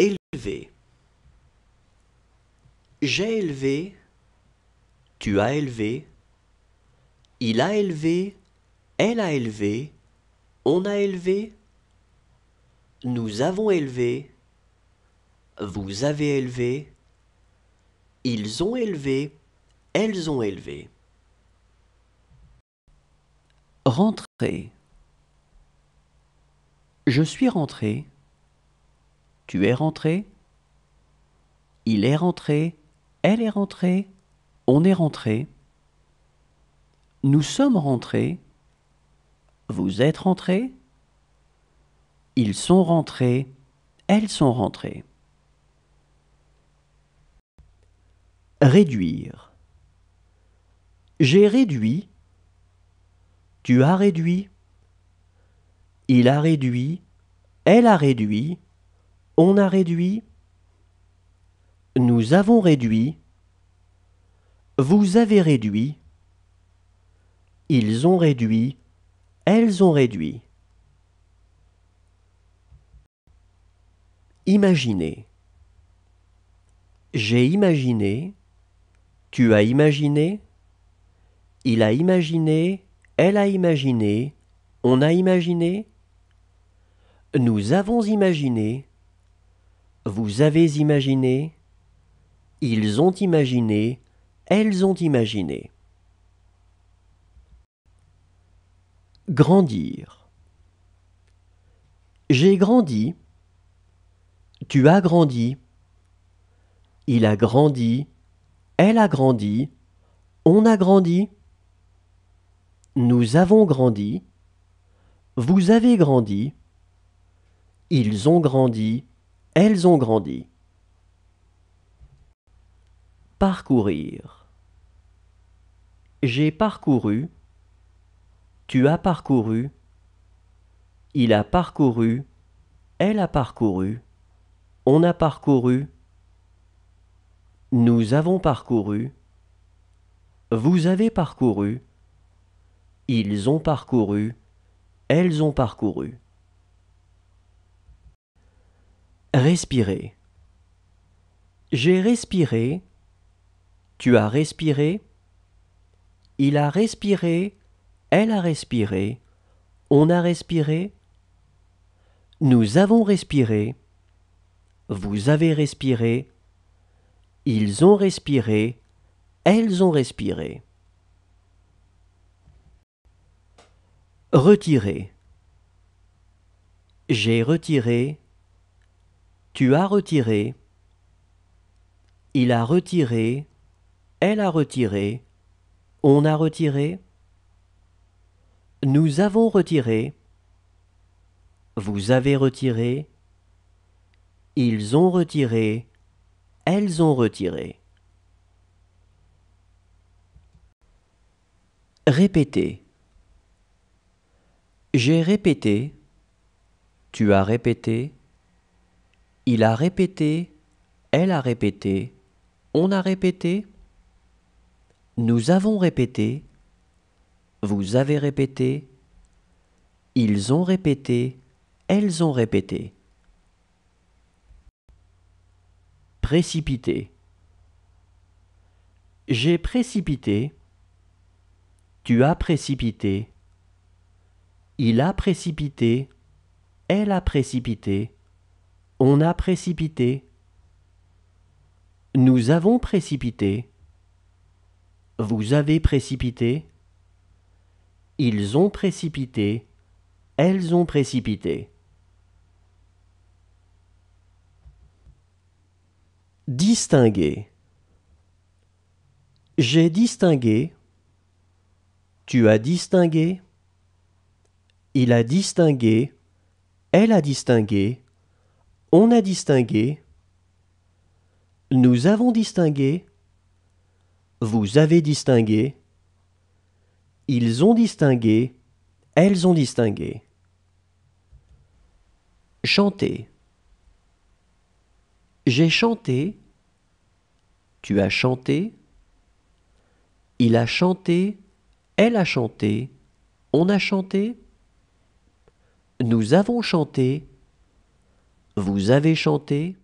Élevé. J'ai élevé, tu as élevé, il a élevé, elle a élevé, on a élevé, nous avons élevé, vous avez élevé, ils ont élevé, elles ont élevé. Rentrer. Je suis rentré, tu es rentré, il est rentré, elle est rentrée, on est rentré, nous sommes rentrés, vous êtes rentrés, ils sont rentrés, elles sont rentrées. Réduire. J'ai réduit, tu as réduit, il a réduit, elle a réduit, on a réduit, nous avons réduit, vous avez réduit, ils ont réduit, elles ont réduit. Imaginer. J'ai imaginé, tu as imaginé, il a imaginé, elle a imaginé, on a imaginé, nous avons imaginé, vous avez imaginé, ils ont imaginé, elles ont imaginé. Grandir. J'ai grandi, tu as grandi, il a grandi, elle a grandi, on a grandi, nous avons grandi, vous avez grandi, ils ont grandi, elles ont grandi. Parcourir. J'ai parcouru, tu as parcouru, il a parcouru, elle a parcouru, on a parcouru, nous avons parcouru, vous avez parcouru, ils ont parcouru, elles ont parcouru. Respirer. J'ai respiré, tu as respiré, il a respiré, elle a respiré, on a respiré, nous avons respiré, vous avez respiré, ils ont respiré, elles ont respiré. Retirer. J'ai retiré, tu as retiré, il a retiré, elle a retiré, on a retiré, nous avons retiré, vous avez retiré, ils ont retiré, elles ont retiré. Répéter. J'ai répété, tu as répété, il a répété, elle a répété, on a répété, nous avons répété, vous avez répété, ils ont répété, elles ont répété. Précipiter. J'ai précipité, tu as précipité, il a précipité, elle a précipité, on a précipité, nous avons précipité, vous avez précipité, ils ont précipité, elles ont précipité. Distinguer. J'ai distingué, tu as distingué, il a distingué, elle a distingué, on a distingué, nous avons distingué, vous avez distingué, ils ont distingué, elles ont distingué. Chanter. J'ai chanté, tu as chanté, il a chanté, elle a chanté, on a chanté, nous avons chanté, vous avez chanté,